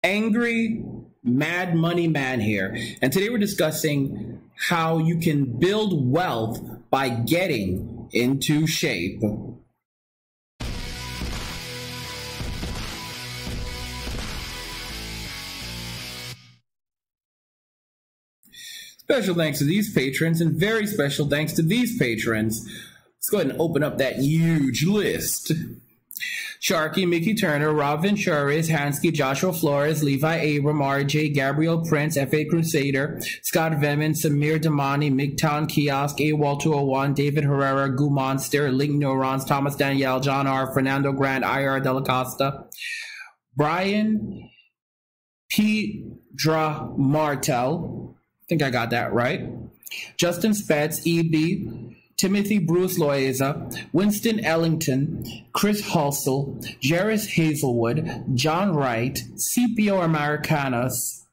Angry Mad Money Man here, and today we're discussing how you can build wealth by getting into shape. Special thanks to these patrons, and very special thanks to these patrons. Let's go ahead and open up that huge list. Sharky, Mickey Turner, Rob Ventures, Hansky, Joshua Flores, Levi Abram, RJ, Gabriel Prince, F.A. Crusader, Scott Veman, Samir Damani, Migtown Kiosk, AWOL201, David Herrera, Goo Monster, Link Neurons, Thomas Danielle, John R., Fernando Grant, IR Dela Costa, Brian Pedra Martel, I think I got that right, Justin Spetz, EB, Timothy Bruce Loaiza, Winston Ellington, Chris Hulsel, Jairus Hazelwood, John Wright, CPO Americanos,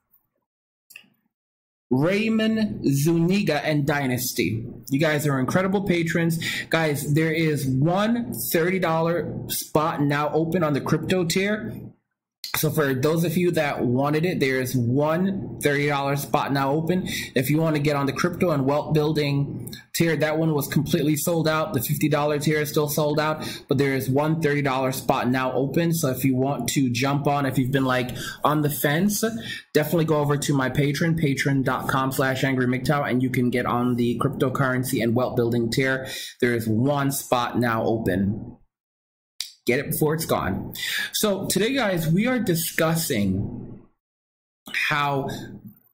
Raymond Zuniga, and Dynasty. You guys are incredible patrons. Guys, there is one $30 spot now open on the crypto tier. So for those of you that wanted it, there's one $30 spot now open. If you want to get on the crypto and wealth building tier, that one was completely sold out. The $50 tier is still sold out, but there is one $30 spot now open. So if you want to jump on, if you've been like on the fence, definitely go over to my Patreon, patreon.com/angrymctow, and you can get on the cryptocurrency and wealth building tier. There is one spot now open. Get it before it's gone. So today, guys, we are discussing how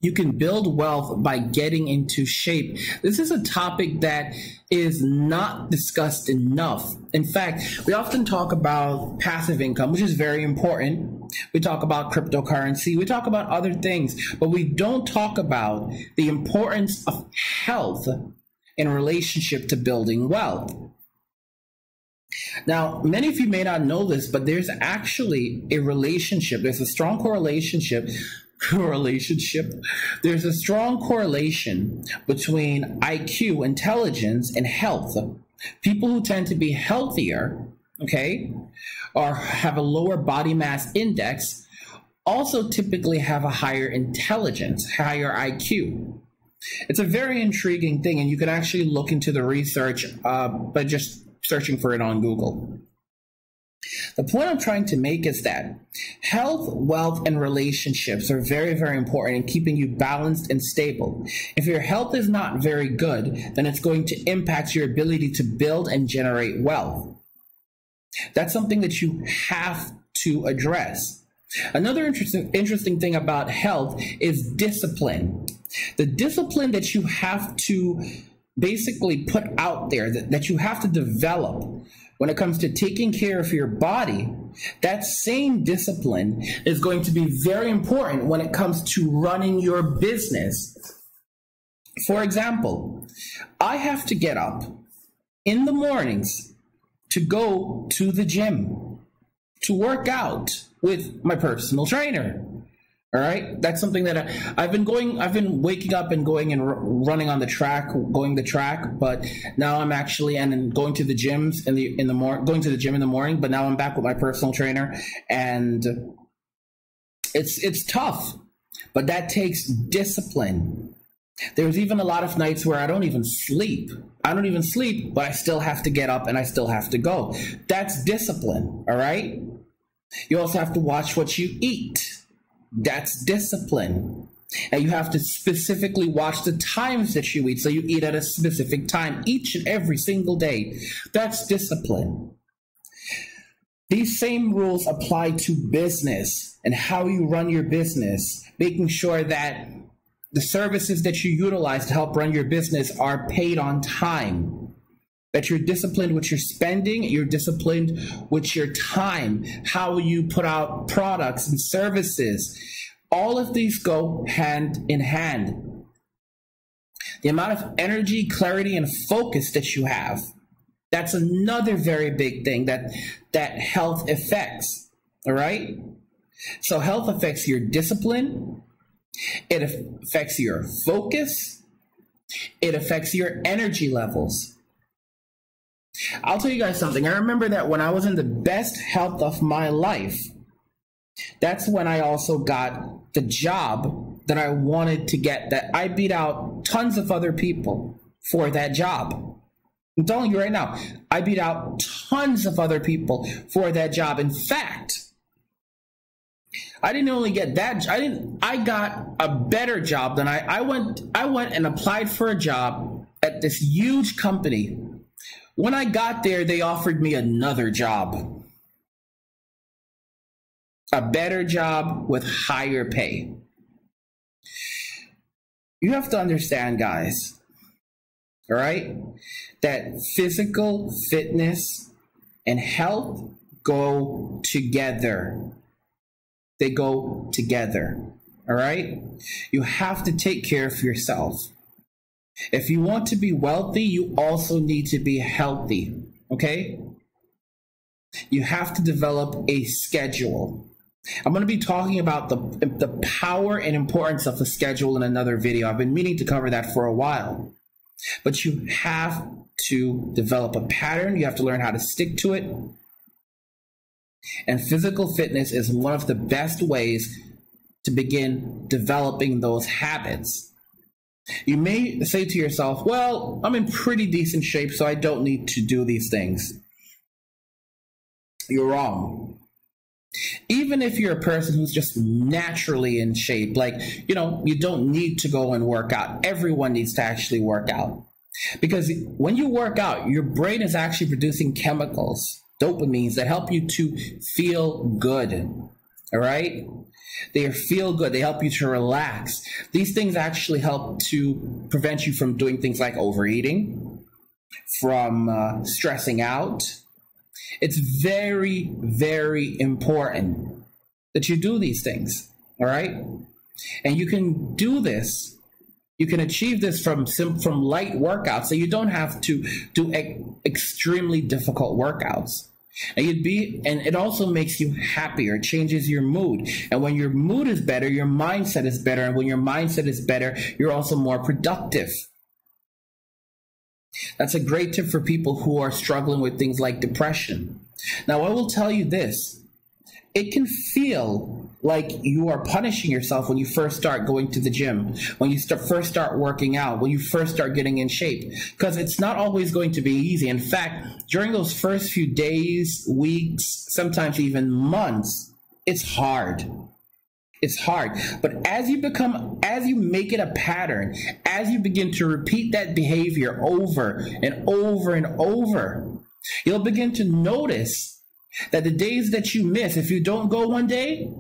you can build wealth by getting into shape. This is a topic that is not discussed enough. In fact, we often talk about passive income, which is very important. We talk about cryptocurrency. We talk about other things, but we don't talk about the importance of health in relationship to building wealth. Now, many of you may not know this, but there's actually a relationship. There's a strong There's a strong correlation between IQ, intelligence, and health. People who tend to be healthier, okay, or have a lower body mass index, also typically have a higher intelligence, higher IQ. It's a very intriguing thing, and you can actually look into the research by just searching for it on Google. The point I'm trying to make is that health, wealth, and relationships are very, very important in keeping you balanced and stable. If your health is not very good, then it's going to impact your ability to build and generate wealth. That's something that you have to address. Another interesting thing about health is discipline. The discipline that you have to basically put out there, that you have to develop when it comes to taking care of your body, that same discipline is going to be very important when it comes to running your business. For example, I have to get up in the mornings to go to the gym, to work out with my personal trainer. All right, that's something that I've been waking up and going and running on the track, going the track. But now I'm actually going to the gyms going to the gym in the morning. But now I'm back with my personal trainer, and it's tough, but that takes discipline. There's even a lot of nights where I don't even sleep, but I still have to get up and I still have to go. That's discipline. All right. You also have to watch what you eat. That's discipline. And you have to specifically watch the times that you eat. So you eat at a specific time each and every single day. That's discipline. These same rules apply to business and how you run your business, making sure that the services that you utilize to help run your business are paid on time. That you're disciplined with your spending, you're disciplined with your time, how you put out products and services. All of these go hand in hand. The amount of energy, clarity, and focus that you have, that's another very big thing that health affects, all right? So health affects your discipline, it affects your focus, It affects your energy levels. I'll tell you guys something. I remember that when I was in the best health of my life, that's when I also got the job that I wanted to get, that I beat out tons of other people for that job. I'm telling you right now, I beat out tons of other people for that job. In fact, I didn't only get that, I got a better job than I went and applied for a job at this huge company. When I got there, they offered me another job. A better job with higher pay. You have to understand, guys, all right, that physical fitness and health go together. They go together, all right? You have to take care of yourself. If you want to be wealthy, you also need to be healthy, okay? You have to develop a schedule. I'm going to be talking about the power and importance of a schedule in another video. I've been meaning to cover that for a while. But you have to develop a pattern. You have to learn how to stick to it. And physical fitness is one of the best ways to begin developing those habits. You may say to yourself, well, I'm in pretty decent shape, so I don't need to do these things. You're wrong. Even if you're a person who's just naturally in shape, like, you know, you don't need to go and work out. Everyone needs to actually work out. Because when you work out, your brain is actually producing chemicals, dopamines, that help you to feel good. All right? They feel good. They help you to relax. These things actually help to prevent you from doing things like overeating, from stressing out. It's very, very important that you do these things, all right? And you can do this. You can achieve this from light workouts, so you don't have to do extremely difficult workouts. And it also makes you happier. It changes your mood. And when your mood is better, your mindset is better. And when your mindset is better, you're also more productive. That's a great tip for people who are struggling with things like depression. Now, I will tell you this. It can feel like you are punishing yourself when you first start going to the gym, when you first start working out, when you first start getting in shape, because it's not always going to be easy. In fact, during those first few days, weeks, sometimes even months, it's hard. It's hard. But as you make it a pattern, as you begin to repeat that behavior over and over and over, you'll begin to notice that the days that you miss, if you don't go one day,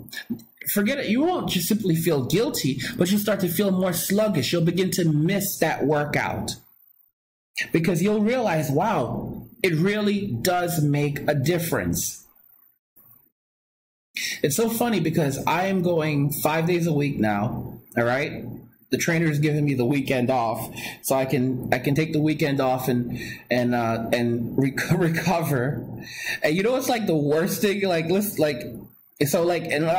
forget it. You won't just simply feel guilty, but you'll start to feel more sluggish. You'll begin to miss that workout because you'll realize, wow, it really does make a difference. It's so funny because I am going 5 days a week now. All right. The trainer is giving me the weekend off, so I can take the weekend off and recover. And you know what's like the worst thing? And I'm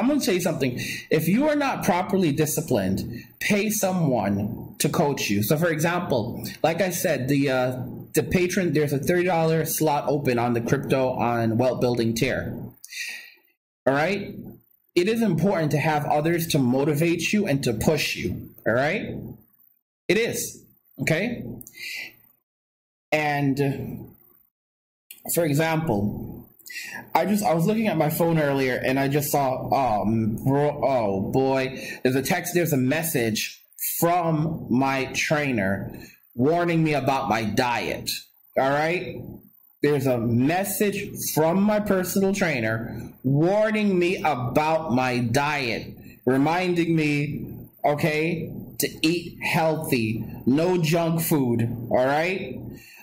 gonna tell you something. If you are not properly disciplined, pay someone to coach you. So, for example, like I said, the patron, there's a $30 slot open on the crypto on Wealth Building tier. All right. It is important to have others to motivate you and to push you. All right? It is. Okay? And for example, I was looking at my phone earlier and I just saw, oh boy, there's a message from my trainer warning me about my diet. All right? There's a message from my personal trainer warning me about my diet, reminding me, okay, to eat healthy, no junk food, all right?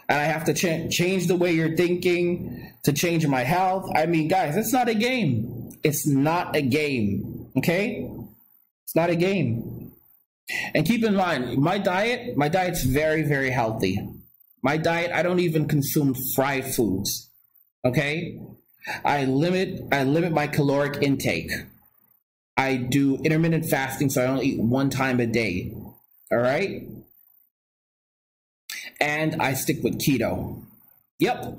And I have to change the way you're thinking to change my health. I mean, guys, it's not a game. It's not a game, okay? It's not a game. And keep in mind, my diet's very, very healthy. My diet, I don't even consume fried foods, okay? I limit my caloric intake. I do intermittent fasting, so I only eat one time a day, all right? and I stick with keto. Yep.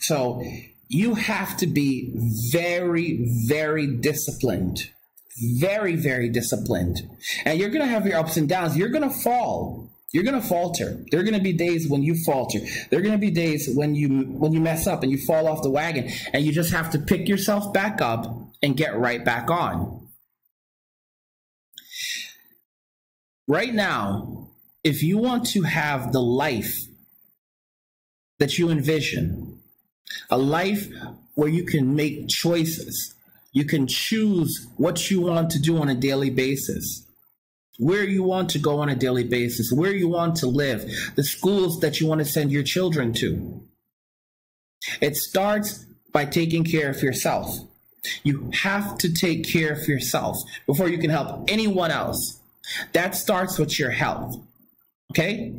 So you have to be very, very disciplined. Very, very disciplined. And you're going to have your ups and downs. You're going to fall. You're going to falter. There are going to be days when you falter. There are going to be days when you mess up and you fall off the wagon, and you just have to pick yourself back up and get right back on. Right now, if you want to have the life that you envision, a life where you can make choices, you can choose what you want to do on a daily basis, where you want to go on a daily basis, where you want to live, the schools that you want to send your children to. It starts by taking care of yourself. You have to take care of yourself before you can help anyone else. That starts with your health, okay?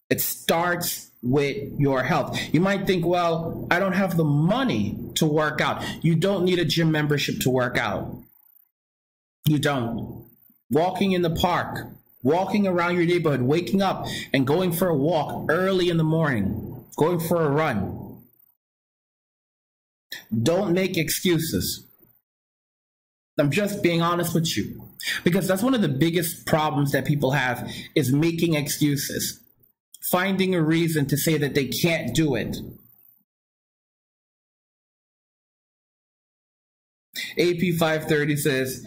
It starts with your health. You might think, well, I don't have the money to work out. You don't need a gym membership to work out. You don't. Walking in the park, walking around your neighborhood, waking up and going for a walk early in the morning, going for a run. Don't make excuses. I'm just being honest with you, because that's one of the biggest problems that people have, is making excuses, finding a reason to say that they can't do it. AP 530 says,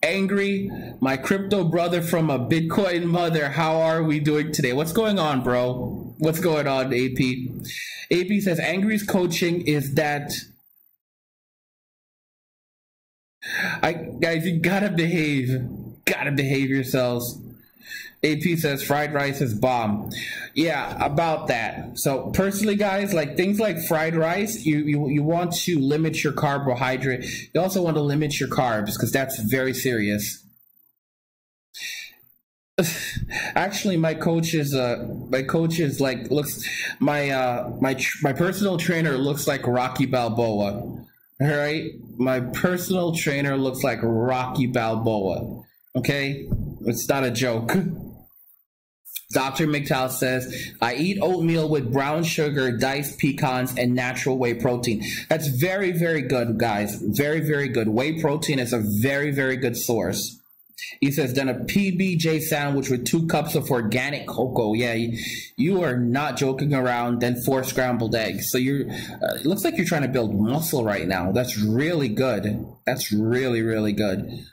angry, my crypto brother from a Bitcoin mother, how are we doing today? What's going on, bro? What's going on, AP? AP says, Angry's coaching is that... guys, you gotta behave yourselves. AP says fried rice is bomb. Yeah, about that. So personally, guys, like things like fried rice, you want to limit your carbohydrate. You also want to limit your carbs, because that's very serious. Actually, my coach is like, looks, my personal trainer looks like Rocky Balboa. All right, my personal trainer looks like Rocky Balboa. Okay, it's not a joke. Dr. McTowell says, I eat oatmeal with brown sugar, diced pecans, and natural whey protein. That's very, very good, guys. Very, very good. Whey protein is a very, very good source. He says, then a PBJ sandwich with 2 cups of organic cocoa. Yeah, you are not joking around. Then 4 scrambled eggs. So it looks like you're trying to build muscle right now. That's really good. That's really, really good.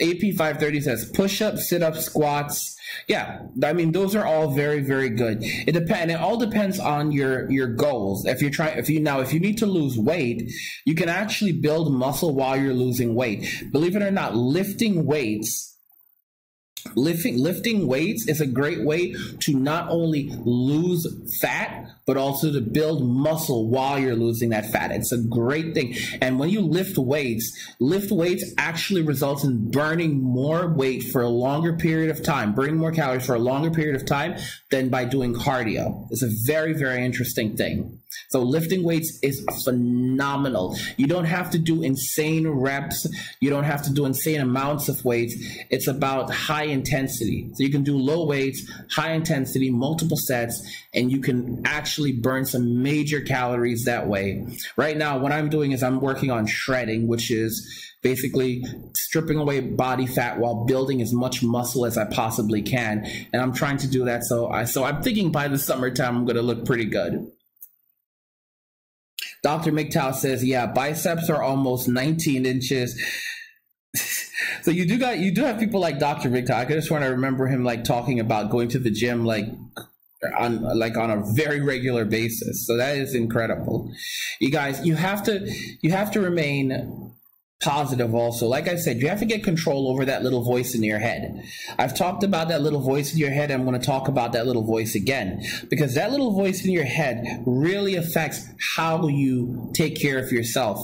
AP 530 says push-ups, sit-ups, squats. Yeah, I mean, those are all very, very good. It all depends on your goals. If you need to lose weight, you can actually build muscle while you're losing weight. Believe it or not, lifting weights is a great way to not only lose fat, but also to build muscle while you're losing that fat. It's a great thing. And when you lift weights actually results in burning more weight for a longer period of time, burning more calories for a longer period of time than by doing cardio. It's a very, very interesting thing. So lifting weights is phenomenal. You don't have to do insane reps. You don't have to do insane amounts of weights. It's about high intensity. So you can do low weights, high intensity, multiple sets, and you can actually burn some major calories that way. Right now, what I'm doing is I'm working on shredding, which is basically stripping away body fat while building as much muscle as I possibly can. And I'm trying to do that. So I'm thinking by the summertime, I'm going to look pretty good. Dr. McTowell says, yeah, biceps are almost 19 inches. So you do have people like Dr. McTowell. I just want to remember him like talking about going to the gym on a very regular basis. So that is incredible. You guys, you have to remain positive also. Like I said, you have to get control over that little voice in your head. I've talked about that little voice in your head. I'm going to talk about that little voice again, because that little voice in your head really affects how you take care of yourself.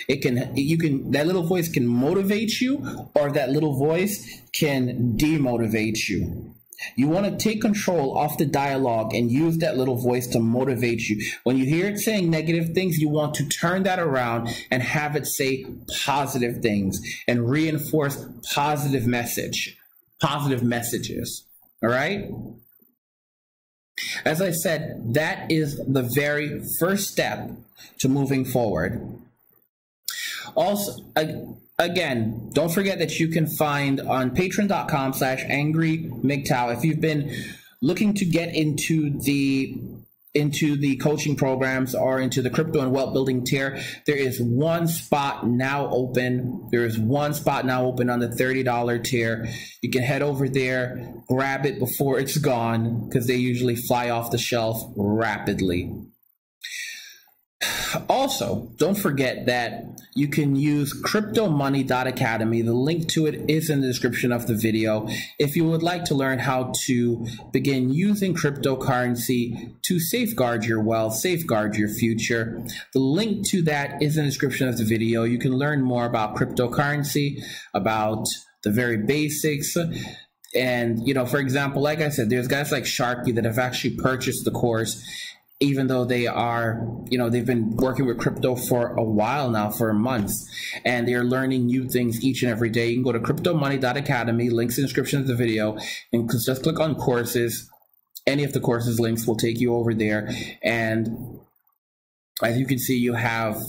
That little voice can motivate you, or that little voice can demotivate you. You want to take control off the dialogue and use that little voice to motivate you. When you hear it saying negative things, you want to turn that around and have it say positive things and reinforce positive message. positive messages. All right. As I said, that is the very first step to moving forward. Also, again, don't forget that you can find on patreon.com/angrymgtow. If you've been looking to get into the coaching programs or into the crypto and wealth building tier, there is one spot now open. There is one spot now open on the $30 tier. You can head over there, grab it before it's gone, because they usually fly off the shelf rapidly. Also, don't forget that you can use cryptomoney.academy. The link to it is in the description of the video. If you would like to learn how to begin using cryptocurrency to safeguard your wealth, safeguard your future, the link to that is in the description of the video. You can learn more about cryptocurrency, about the very basics. And, you know, for example, like I said, there's guys like Sharky that have actually purchased the course, even though they are, you know, they've been working with crypto for a while now, for months, and they're learning new things each and every day. You can go to cryptomoney.academy, links in the description of the video, and just click on courses. Any of the courses links will take you over there. And as you can see, you have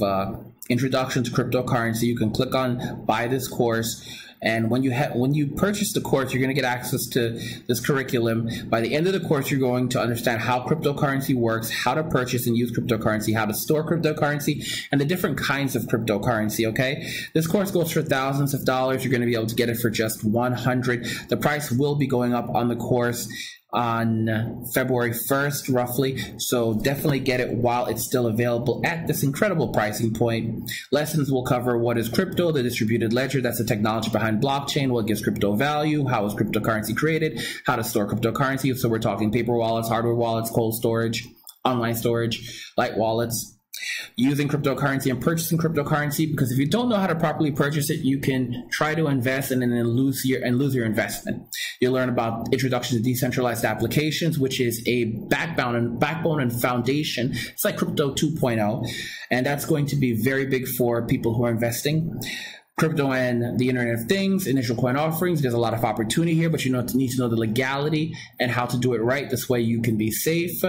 introduction to cryptocurrency. You can click on buy this course. And when you purchase the course, you're going to get access to this curriculum. By the end of the course, you're going to understand how cryptocurrency works, how to purchase and use cryptocurrency, how to store cryptocurrency, and the different kinds of cryptocurrency, okay? This course goes for thousands of dollars. You're going to be able to get it for just $100. The price will be going up on the course on February 1st, roughly. So definitely get it while it's still available at this incredible pricing point. Lessons will cover what is crypto, the distributed ledger, that's the technology behind blockchain, what gives crypto value, how is cryptocurrency created, how to store cryptocurrency. So we're talking paper wallets, hardware wallets, cold storage, online storage, light wallets, using cryptocurrency and purchasing cryptocurrency, because if you don't know how to properly purchase it, you can try to invest and then lose your investment. You'll learn about introduction to decentralized applications, which is a backbone and foundation. It's like crypto 2.0, and that's going to be very big for people who are investing. Crypto and the Internet of Things, initial coin offerings. There's a lot of opportunity here, but you need to know the legality and how to do it right. This way you can be safe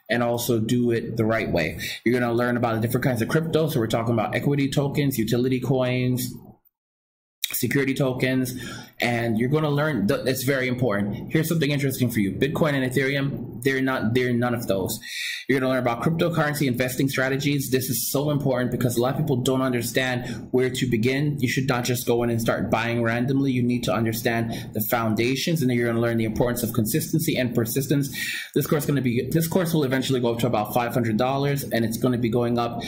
and also do it the right way. You're going to learn about the different kinds of crypto. So we're talking about equity tokens, utility coins, security tokens, and you're going to learn it's very important. Here's something interesting for you. Bitcoin and Ethereum, they're none of those. You're going to learn about cryptocurrency investing strategies. This is so important because a lot of people don't understand where to begin. You should not just go in and start buying randomly. You need to understand the foundations, and then you're going to learn the importance of consistency and persistence. This course will eventually go up to about $500, and it's going to be going up.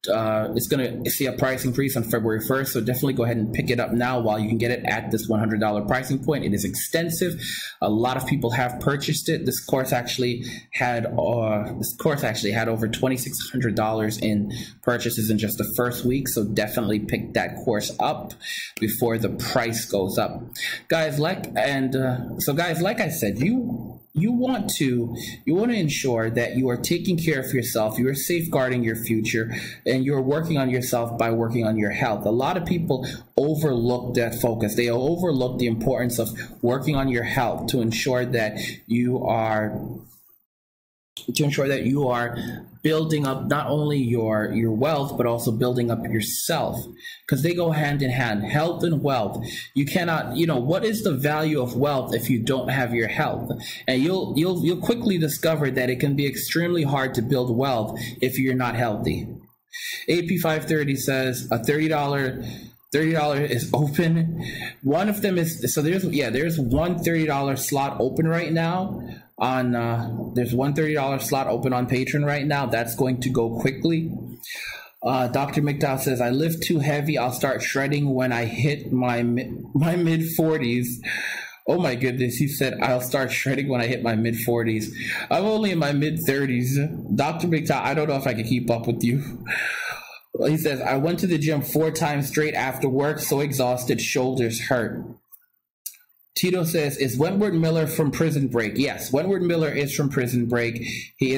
It's going to see a price increase on February 1st, so definitely go ahead and pick it up now while you can get it at this $100 pricing point. It is extensive. A lot of people have purchased it. This course actually had over $2,600 in purchases in just the first week, so definitely pick that course up before the price goes up, guys. Like I said, you want to ensure that you are taking care of yourself, you are safeguarding your future, and you're working on yourself by working on your health. A lot of people overlook that focus. They overlook the importance of working on your health to ensure that you are building up not only your wealth, but also building up yourself, because they go hand in hand. Health and wealth. You cannot, what is the value of wealth if you don't have your health? And you'll quickly discover that it can be extremely hard to build wealth if you're not healthy. AP530 says a $30 is open. One of them is, so there's one $30 slot open right now on there's one $30 slot open on Patreon right now. That's going to go quickly. Dr. McDowell says, I lift too heavy. I'll start shredding when I hit my mid-40s. Oh my goodness, he said, I'll start shredding when I hit my mid-40s. I'm only in my mid-30s. Dr. McDowell, I don't know if I can keep up with you. He says, I went to the gym 4 times straight after work, so exhausted, shoulders hurt. Tito says, is Wentworth Miller from Prison Break? Yes, Wentworth Miller is from Prison Break. He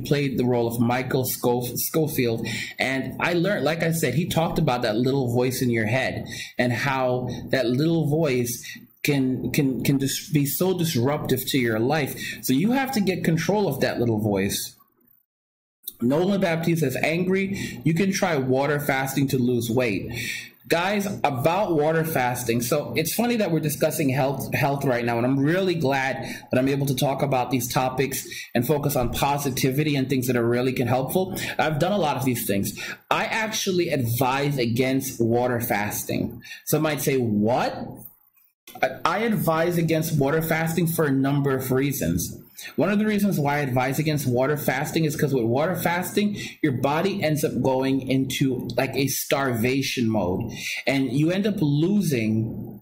played the role of Michael Scofield. And I learned, like I said, he talked about that little voice in your head and how that little voice can just be so disruptive to your life. So you have to get control of that little voice. Nolan Baptiste says, angry, you can try water fasting to lose weight. Guys, about water fasting. So it's funny that we're discussing health right now, and I'm really glad that I'm able to talk about these topics and focus on positivity and things that are really helpful. I've done a lot of these things. I actually advise against water fasting. Some might say, what? I advise against water fasting for a number of reasons. One of the reasons why I advise against water fasting is because with water fasting, your body ends up going into like a starvation mode, and you end up losing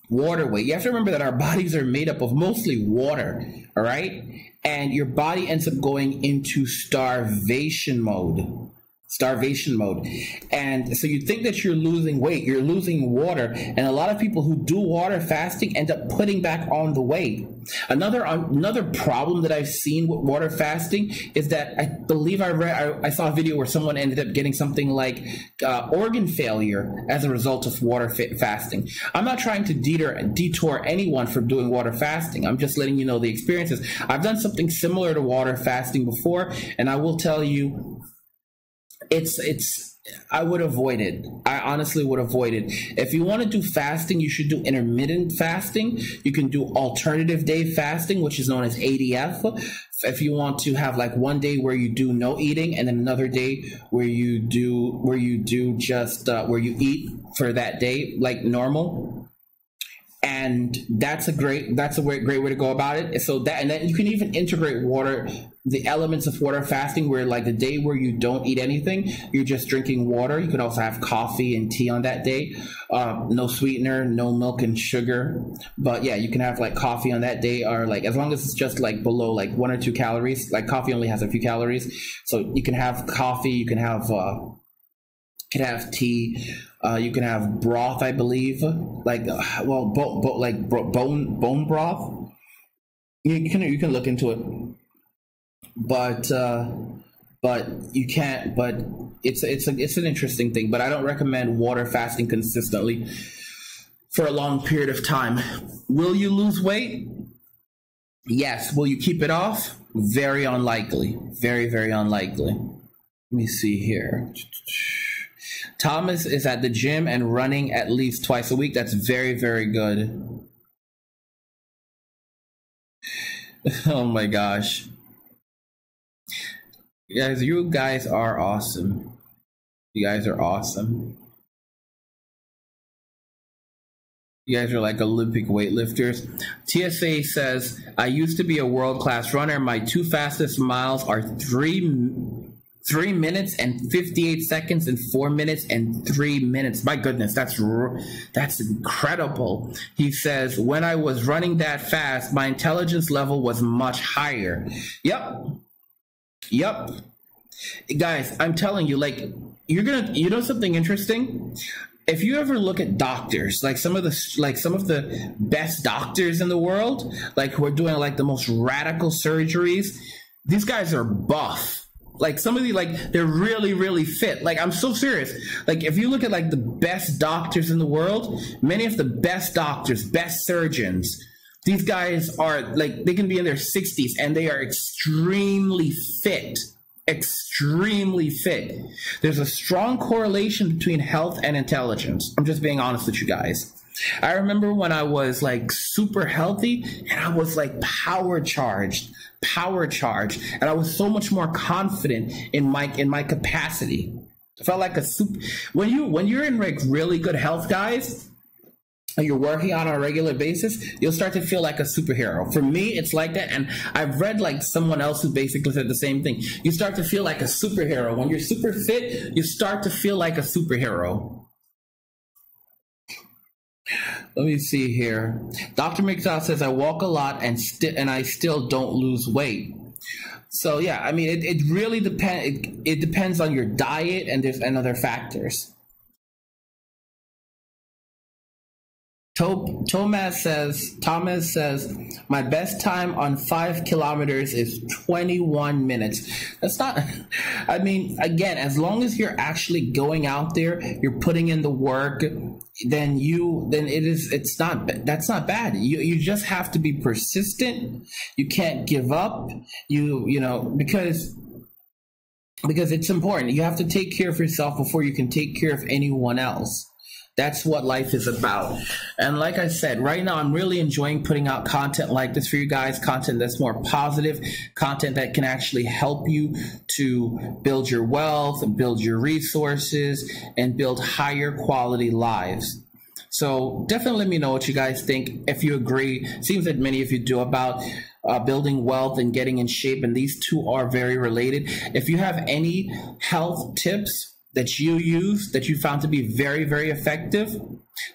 water weight. You have to remember that our bodies are made up of mostly water, all right? And your body ends up going into starvation mode. And so you think that you're losing weight, you're losing water, and a lot of people who do water fasting end up putting back on the weight. Another problem that I've seen with water fasting is that I believe I saw a video where someone ended up getting something like organ failure as a result of water fasting. I'm not trying to detour anyone from doing water fasting. I'm just letting you know the experiences. I've done something similar to water fasting before, and I will tell you, I would avoid it. I honestly would avoid it. If you want to do fasting, you should do intermittent fasting. You can do alternative day fasting, which is known as ADF. If you want to have like one day where you do no eating and then another day where you eat for that day like normal. And that's a great way to go about it. So that, and then you can even integrate the elements of water fasting, where like the day where you don't eat anything, you're just drinking water. You can also have coffee and tea on that day. No sweetener, no milk and sugar. But yeah, you can have like coffee on that day, or like as long as it's just like below like 1 or 2 calories. Like coffee only has a few calories, so you can have coffee. You can have tea. You can have broth, I believe, like bone broth. You can look into it, but you can't. But it's an interesting thing. But I don't recommend water fasting consistently for a long period of time. Will you lose weight? Yes. Will you keep it off? Very unlikely. Very, very unlikely. Let me see here. Thomas is at the gym and running at least twice a week. That's very, very good. Oh my gosh. Guys, you guys are awesome. You guys are awesome. You guys are like Olympic weightlifters. TSA says, I used to be a world-class runner. My 2 fastest miles are 3 minutes and 58 seconds and 4 minutes and 3 minutes. My goodness, that's incredible. He says, when I was running that fast, my intelligence level was much higher. Yep. Guys, I'm telling you, like, you know something interesting? If you ever look at doctors, like some of the best doctors in the world, like who are doing like the most radical surgeries, these guys are buff. Like some of the, like, they're really, really fit. Like, I'm so serious. Like, if you look at like the best doctors in the world, many of the best doctors, best surgeons, these guys are like, they can be in their 60s and they are extremely fit. Extremely fit. There's a strong correlation between health and intelligence. I'm just being honest with you guys. I remember when I was like super healthy and I was like power charged, and I was so much more confident in my capacity. I felt like when you're in like really good health, guys, and you're working on a regular basis, you'll start to feel like a superhero. For me, it's like that, and I've read like someone else who basically said the same thing. You start to feel like a superhero. When you're super fit, you start to feel like a superhero. Let me see here. Dr. McDowell says, I walk a lot and I still don't lose weight. So yeah, I mean, it really depends. It depends on your diet and other factors. Thomas says, my best time on 5 kilometers is 21 minutes. That's not, I mean, again, as long as you're actually going out there, you're putting in the work, that's not bad. You just have to be persistent. You can't give up. Because it's important. You have to take care of yourself before you can take care of anyone else. That's what life is about. And like I said, right now I'm really enjoying putting out content like this for you guys, content that's more positive, content that can actually help you to build your wealth, build your resources, and build higher quality lives. So definitely let me know what you guys think. If you agree, seems that many of you do, about building wealth and getting in shape, and these two are very related. If you have any health tips that you use that you found to be very, very effective,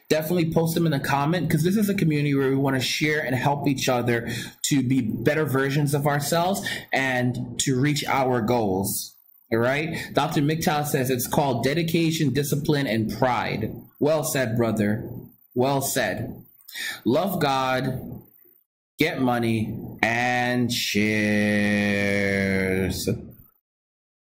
definitely post them in the comment, because this is a community where we want to share and help each other to be better versions of ourselves and to reach our goals. All right. Dr. MGTOW says it's called dedication, discipline, and pride. Well said, brother. Well said. Love God, get money, and cheers.